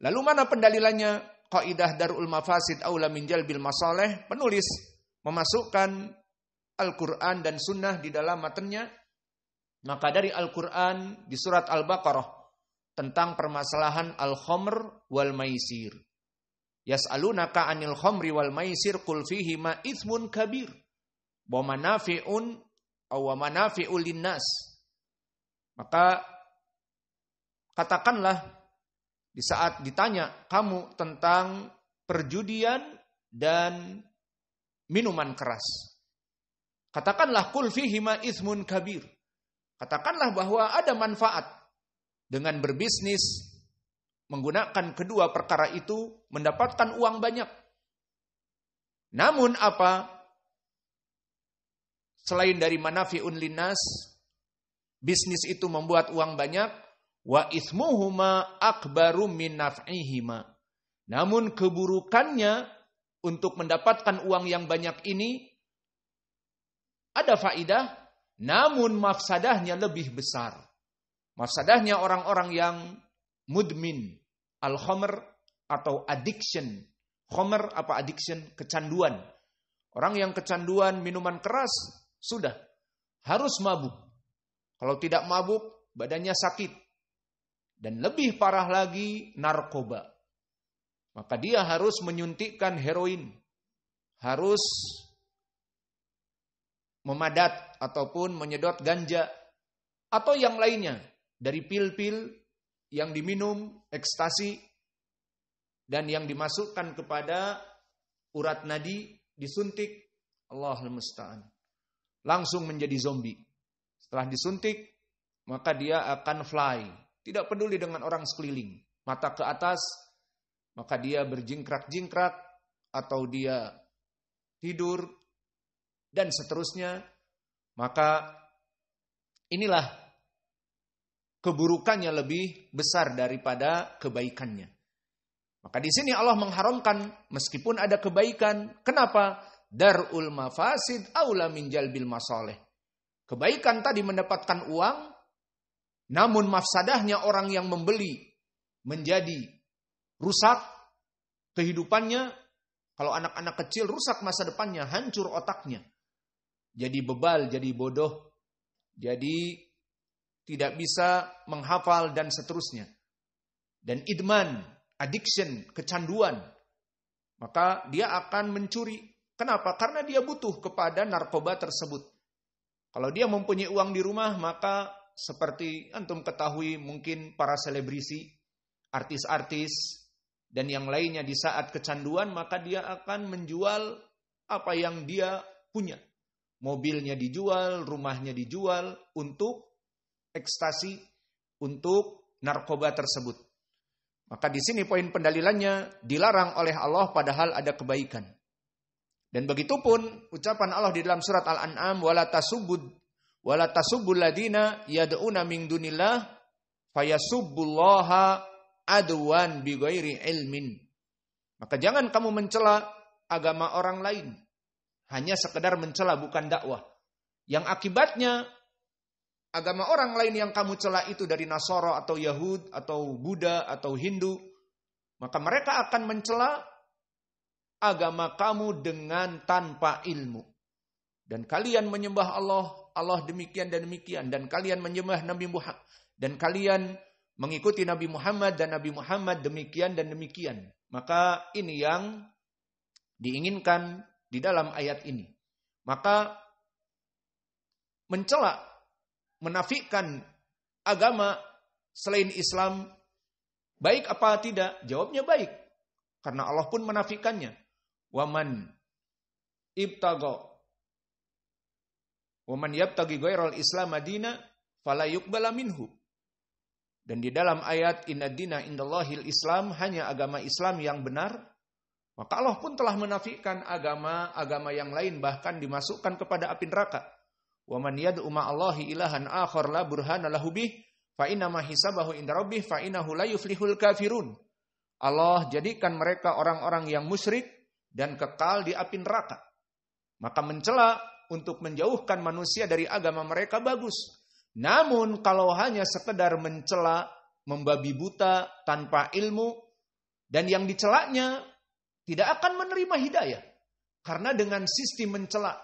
Lalu mana pendalilannya? Qaidah darul mafasid aula min jalbil masalih. Penulis memasukkan Al-Quran dan Sunnah di dalam matanya. Maka dari Al-Quran di surat Al-Baqarah tentang permasalahan al-khamr wal maisir. Yas'alunaka 'anil khamri wal maisir qul fihima itsmun kabir wa manafi'ul linnas. Maka katakanlah di saat ditanya kamu tentang perjudian dan minuman keras. Katakanlah qul fihima itsmun kabir. Katakanlah bahwa ada manfaat dengan berbisnis menggunakan kedua perkara itu mendapatkan uang banyak. Namun apa? Selain dari manafi'un linnas, bisnis itu membuat uang banyak, wa itsmuhuma akbaru min naf'ihima. Namun keburukannya untuk mendapatkan uang yang banyak ini ada faidah, namun mafsadahnya lebih besar. Mafsadahnya orang-orang yang mudmin, al-khamr atau addiction. Khamr apa addiction? Kecanduan. Orang yang kecanduan minuman keras, sudah harus mabuk. Kalau tidak mabuk, badannya sakit. Dan lebih parah lagi, narkoba. Maka dia harus menyuntikkan heroin. Harus memadat ataupun menyedot ganja. Atau yang lainnya. Dari pil-pil yang diminum, ekstasi. Dan yang dimasukkan kepada urat nadi, disuntik. Allahul musta'an. Langsung menjadi zombie. Setelah disuntik, maka dia akan fly. Tidak peduli dengan orang sekeliling. Mata ke atas, maka dia berjingkrak-jingkrak, atau dia tidur, dan seterusnya. Maka inilah keburukannya lebih besar daripada kebaikannya. Maka di sini Allah mengharamkan meskipun ada kebaikan. Kenapa? Darul mafasid aula min jalbil masalih. Kebaikan tadi mendapatkan uang, namun mafsadahnya orang yang membeli menjadi rusak kehidupannya. Kalau anak-anak kecil rusak masa depannya, hancur otaknya. Jadi bebal, jadi bodoh, jadi tidak bisa menghafal dan seterusnya. Dan idman, addiction, kecanduan. Maka dia akan mencuri. Kenapa? Karena dia butuh kepada narkoba tersebut. Kalau dia mempunyai uang di rumah, maka seperti antum ketahui mungkin para selebriti, artis-artis, dan yang lainnya di saat kecanduan, maka dia akan menjual apa yang dia punya. Mobilnya dijual, rumahnya dijual untuk ekstasi, untuk narkoba tersebut. Maka di sini poin pendalilannya dilarang oleh Allah padahal ada kebaikan. Dan begitupun ucapan Allah di dalam surat Al-An'am, wala tasubbul ladina yad'una min dunillah fayasubbullaha adwan bighairi ilmin. Maka jangan kamu mencela agama orang lain. Hanya sekedar mencela, bukan dakwah. Yang akibatnya agama orang lain yang kamu cela itu dari Nasara atau Yahud atau Buddha atau Hindu, maka mereka akan mencela agama kamu dengan tanpa ilmu. Dan kalian menyembah Allah demikian dan demikian, dan kalian menyembah Nabi Muhammad, dan kalian mengikuti Nabi Muhammad dan Nabi Muhammad demikian dan demikian. Maka ini yang diinginkan di dalam ayat ini. Maka mencela, menafikan agama selain Islam, baik apa tidak? Jawabnya baik. Karena Allah pun menafikannya. Waman yabtaghi ghairal Islam madina fala yuqbala minhu. Dan di dalam ayat inna dina indallahil Islam, hanya agama Islam yang benar. Maka Allah pun telah menafikan agama-agama yang lain, bahkan dimasukkan kepada api neraka. Waman yad'u ma'allahi ilahan akhar la burhana lahu bih fa inna ma hisabahu inda rabbih fa innahu la yuflihul kafirun. Allah jadikan mereka orang-orang yang musyrik dan kekal di api neraka. Maka mencela untuk menjauhkan manusia dari agama mereka bagus. Namun kalau hanya sekedar mencela, membabi buta tanpa ilmu, Dan yang dicelaknya tidak akan menerima hidayah. Karena dengan sistem mencela,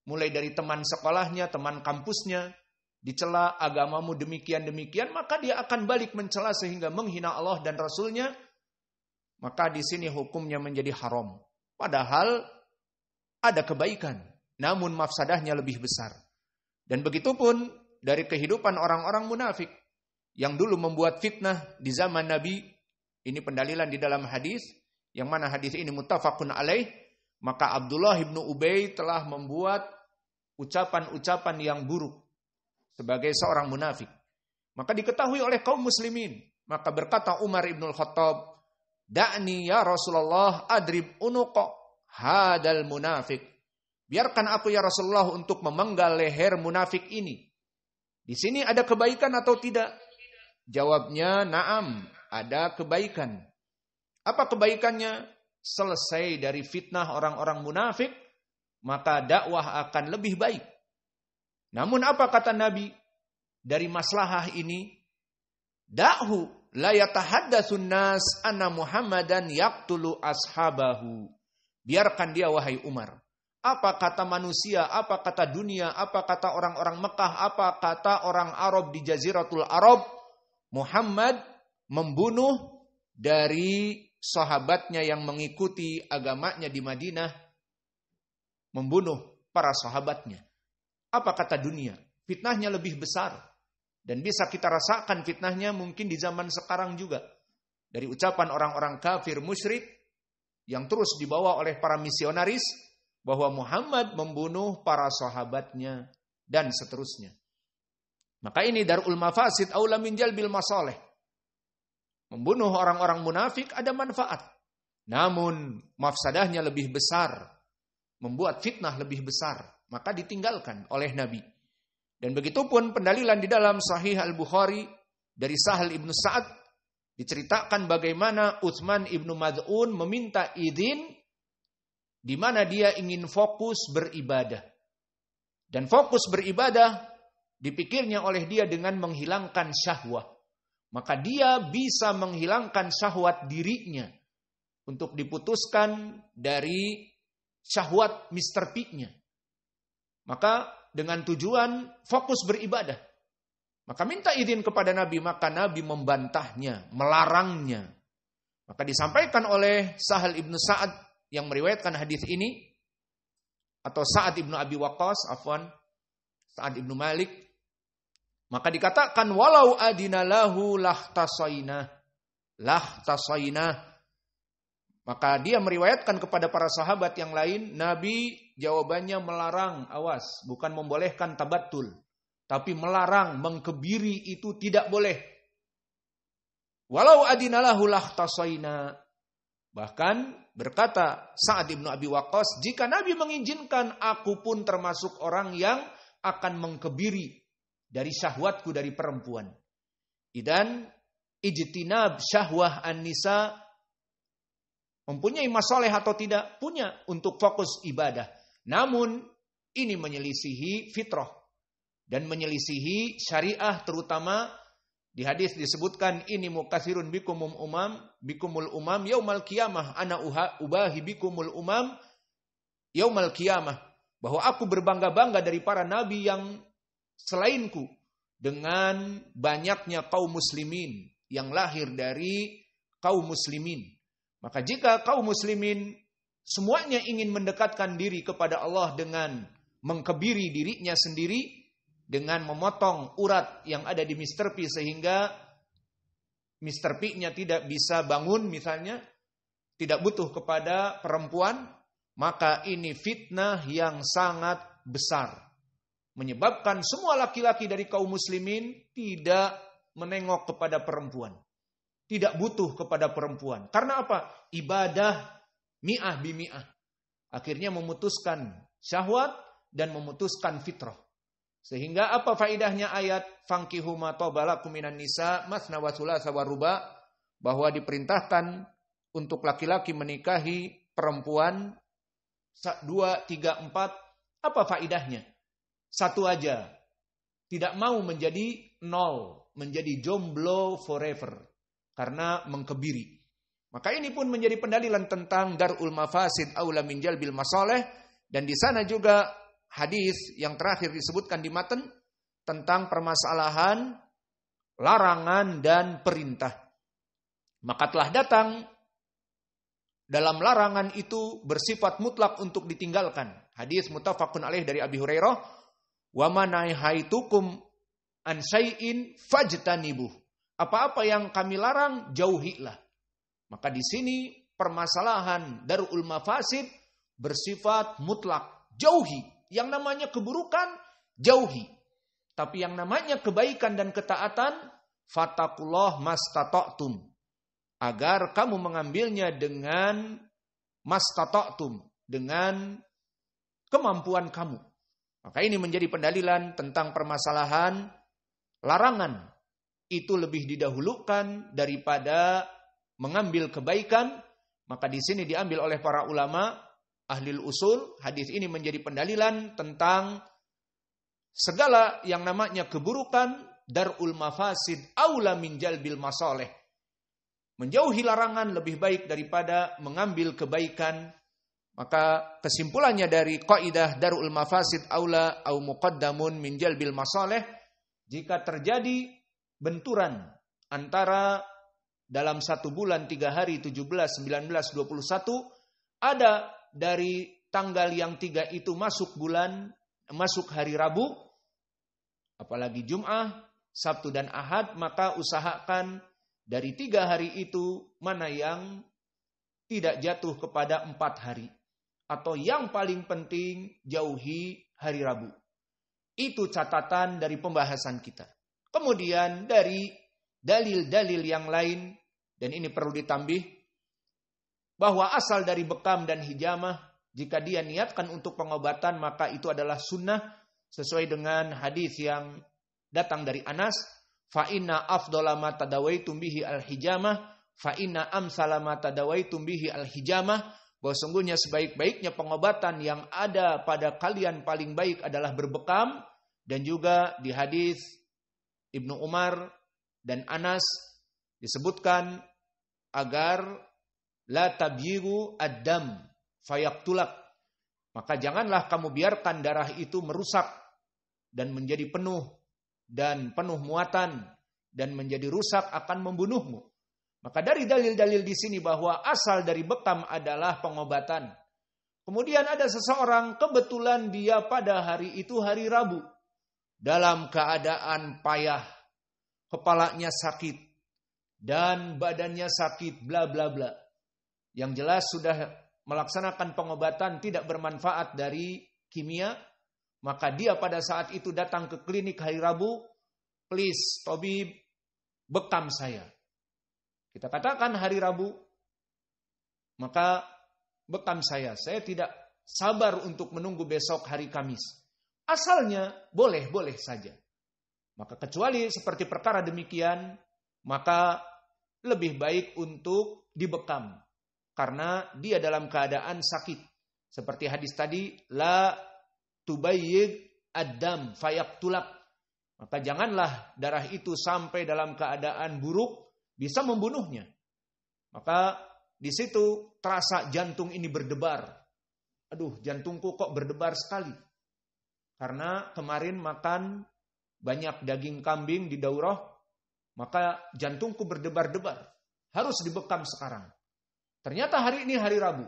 mulai dari teman sekolahnya, teman kampusnya, dicela agamamu demikian-demikian, maka dia akan balik mencela sehingga menghina Allah dan Rasulnya. Maka di sini hukumnya menjadi haram. Padahal ada kebaikan, namun mafsadahnya lebih besar. Dan begitu pun dari kehidupan orang-orang munafik yang dulu membuat fitnah di zaman Nabi. Ini pendalilan di dalam hadis, yang mana hadis ini muttafaqun alaih. Maka Abdullah ibnu Ubay telah membuat ucapan-ucapan yang buruk sebagai seorang munafik. Maka diketahui oleh kaum muslimin. Maka berkata Umar ibn Khattab, "Da'ni ya Rasulullah adrib unuqa hadal munafik." Biarkan aku ya Rasulullah untuk memenggal leher munafik ini. Di sini ada kebaikan atau tidak? Jawabnya, na'am, ada kebaikan. Apa kebaikannya? Selesai dari fitnah orang-orang munafik, maka dakwah akan lebih baik. Namun apa kata Nabi? Dari maslahah ini, da'hu la yatahaddatsun nas anna Muhammadan yaqtulu ashabahu. Biarkan dia wahai Umar. Apa kata manusia, apa kata dunia, apa kata orang-orang Mekah, apa kata orang Arab di Jaziratul Arab, Muhammad membunuh dari sahabatnya yang mengikuti agamanya di Madinah, membunuh para sahabatnya. Apa kata dunia? Fitnahnya lebih besar. Dan bisa kita rasakan fitnahnya mungkin di zaman sekarang juga. Dari ucapan orang-orang kafir musyrik yang terus dibawa oleh para misionaris, bahwa Muhammad membunuh para sahabatnya dan seterusnya. Maka ini darul mafasid aula min jalbil masalih. Membunuh orang-orang munafik ada manfaat. Namun mafsadahnya lebih besar. Membuat fitnah lebih besar. Maka ditinggalkan oleh Nabi. Dan begitupun pendalilan di dalam Sahih Al-Bukhari dari Sahal ibnu Sa'ad. Diceritakan bagaimana Utsman ibnu Mad'un meminta izin di mana dia ingin fokus beribadah. Dan fokus beribadah dipikirnya oleh dia dengan menghilangkan syahwat. Maka dia bisa menghilangkan syahwat dirinya untuk diputuskan dari syahwat Mr. P-nya. Maka dengan tujuan fokus beribadah. Maka minta izin kepada Nabi, maka Nabi membantahnya, melarangnya. Maka disampaikan oleh Sahal ibnu Sa'ad yang meriwayatkan hadis ini, atau Sa'ad ibnu Abi Waqqas, Sa'ad ibnu Malik, maka dikatakan walau adina lahu lahtasaina. Maka dia meriwayatkan kepada para sahabat yang lain, Nabi jawabannya melarang, awas, bukan membolehkan tabattul, tapi melarang, mengkebiri itu tidak boleh. Walau adina lahu lahtasaina. Bahkan berkata Sa'ad ibnu Abi Waqqas, jika Nabi mengizinkan, aku pun termasuk orang yang akan mengkebiri dari syahwatku dari perempuan. Idan ijtinab syahwah an-nisa mempunyai masalah atau tidak? Punya, untuk fokus ibadah. Namun ini menyelisihi fitrah dan menyelisihi syariah, terutama di hadis disebutkan ini mukatsirun bikumul umam yaumal qiyamah ana ubahi bikumul umam yaumal qiyamah, bahwa aku berbangga-bangga dari para nabi yang selainku dengan banyaknya kaum muslimin yang lahir dari kaum muslimin. Maka jika kaum muslimin semuanya ingin mendekatkan diri kepada Allah dengan mengkebiri dirinya sendiri, dengan memotong urat yang ada di Mr. P sehingga Mr. P-nya tidak bisa bangun misalnya, tidak butuh kepada perempuan, maka ini fitnah yang sangat besar. Menyebabkan semua laki-laki dari kaum muslimin tidak menengok kepada perempuan. Tidak butuh kepada perempuan. Karena apa? Ibadah mi'ah bimi'ah. Akhirnya memutuskan syahwat dan memutuskan fitrah. Sehingga apa faidahnya ayat fankihu ma tabalakum minan nisa masna wa thulatsa wa ruba, bahwa diperintahkan untuk laki-laki menikahi perempuan 2, 3, 4. Apa faidahnya? Satu aja. Tidak mau menjadi nol, menjadi jomblo forever karena mengkebiri. Maka ini pun menjadi pendalilan tentang darul mafasid aula min jalbil masalih, dan di sana juga hadis yang terakhir disebutkan di matan tentang permasalahan larangan dan perintah. Maka telah datang dalam larangan itu bersifat mutlak untuk ditinggalkan. Hadis muttafaqun alaih dari Abi Hurairah, "Wa ma nahaitukum an syai'in fajtanibuh." Apa-apa yang kami larang, jauhilah. Maka di sini permasalahan darul mafasid bersifat mutlak, jauhi. Yang namanya keburukan, jauhi. Tapi yang namanya kebaikan dan ketaatan, fattaqullah mastata'tum. Agar kamu mengambilnya dengan mastata'tum, dengan kemampuan kamu. Maka ini menjadi pendalilan tentang permasalahan larangan. Itu lebih didahulukan daripada mengambil kebaikan. Maka di sini diambil oleh para ulama ahli usul, hadis ini menjadi pendalilan tentang segala yang namanya keburukan, darul mafasid aula min jalbil masalih. Menjauhi larangan lebih baik daripada mengambil kebaikan. Maka kesimpulannya dari kaidah darul mafasid aula au muqaddamun min jalbil masalih, jika terjadi benturan antara dalam 1 bulan 3 hari 17, 19, 21, ada dari tanggal yang 3 itu masuk hari Rabu, apalagi Jum'ah, Sabtu dan Ahad, maka usahakan dari 3 hari itu mana yang tidak jatuh kepada 4 hari. Atau yang paling penting, jauhi hari Rabu. Itu catatan dari pembahasan kita. Kemudian dari dalil-dalil yang lain, dan ini perlu ditambih, bahwa asal dari bekam dan hijamah, jika dia niatkan untuk pengobatan, maka itu adalah sunnah, sesuai dengan hadis yang datang dari Anas, fa inna afdhala ma tadawaitum bihi al-hijamah, fa inna amsala ma tadawaitum bihi al-hijamah, bahwa sungguhnya sebaik-baiknya pengobatan yang ada pada kalian paling baik adalah berbekam. Dan juga di hadis Ibnu Umar dan Anas disebutkan agar la tabyigu ad-dam fayaktulak. Maka janganlah kamu biarkan darah itu merusak dan menjadi penuh muatan dan menjadi rusak akan membunuhmu. Maka dari dalil-dalil di sini bahwa asal dari bekam adalah pengobatan. Kemudian ada seseorang kebetulan dia pada hari itu hari Rabu dalam keadaan payah, kepalanya sakit dan badannya sakit, bla bla bla. Yang jelas sudah melaksanakan pengobatan tidak bermanfaat dari kimia, maka dia pada saat itu datang ke klinik hari Rabu, please tabib, bekam saya. Kita katakan hari Rabu, maka bekam saya tidak sabar untuk menunggu besok hari Kamis. Asalnya boleh saja. Maka kecuali seperti perkara demikian, maka lebih baik untuk dibekam. Karena dia dalam keadaan sakit. Seperti hadis tadi, la tubayyid ad-dam fayaktulak. Maka janganlah darah itu sampai dalam keadaan buruk, bisa membunuhnya. Maka di situ terasa jantung ini berdebar. Aduh, jantungku kok berdebar sekali. Karena kemarin makan banyak daging kambing di daurah, maka jantungku berdebar-debar. Harus dibekam sekarang. Ternyata hari ini hari Rabu.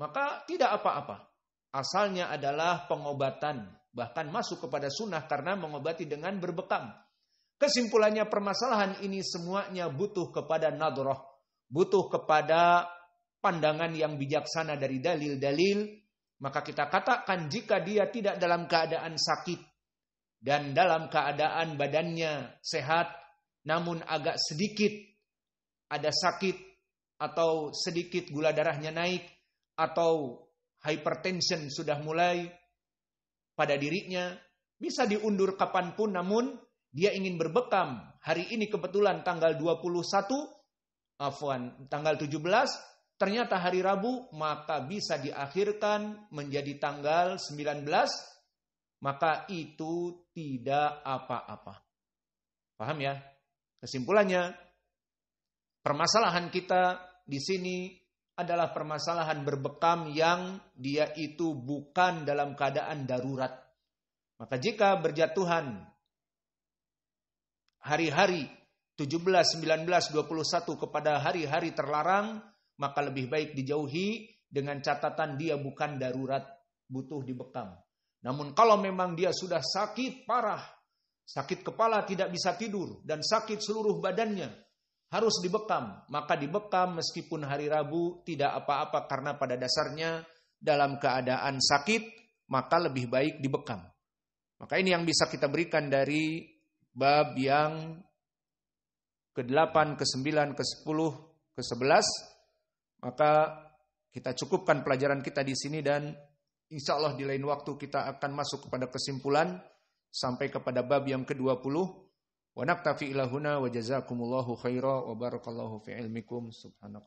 Maka tidak apa-apa. Asalnya adalah pengobatan. Bahkan masuk kepada sunnah karena mengobati dengan berbekam. Kesimpulannya permasalahan ini semuanya butuh kepada nadhrah. Butuh kepada pandangan yang bijaksana dari dalil-dalil. Maka kita katakan jika dia tidak dalam keadaan sakit dan dalam keadaan badannya sehat, namun agak sedikit ada sakit atau sedikit gula darahnya naik atau hypertension sudah mulai pada dirinya, bisa diundur kapanpun, namun dia ingin berbekam. Hari ini kebetulan tanggal 17, ternyata hari Rabu, maka bisa diakhirkan menjadi tanggal 19, maka itu tidak apa-apa. Paham ya? Kesimpulannya, permasalahan kita di sini adalah permasalahan berbekam yang dia itu bukan dalam keadaan darurat. Maka jika berjatuhan hari-hari 17, 19, 21 kepada hari-hari terlarang, maka lebih baik dijauhi dengan catatan dia bukan darurat, butuh dibekam. Namun kalau memang dia sudah sakit parah, sakit kepala tidak bisa tidur, dan sakit seluruh badannya, harus dibekam. Maka dibekam meskipun hari Rabu tidak apa-apa, karena pada dasarnya dalam keadaan sakit, maka lebih baik dibekam. Maka ini yang bisa kita berikan dari bab yang ke-8, ke-9, ke-10, ke-11. Maka kita cukupkan pelajaran kita di sini, dan insya Allah di lain waktu kita akan masuk kepada kesimpulan sampai kepada bab yang ke-20. Wa naktafi ila huna wa jazakumullahu khaira wa barakallahu fi ilmikum subhanallahi.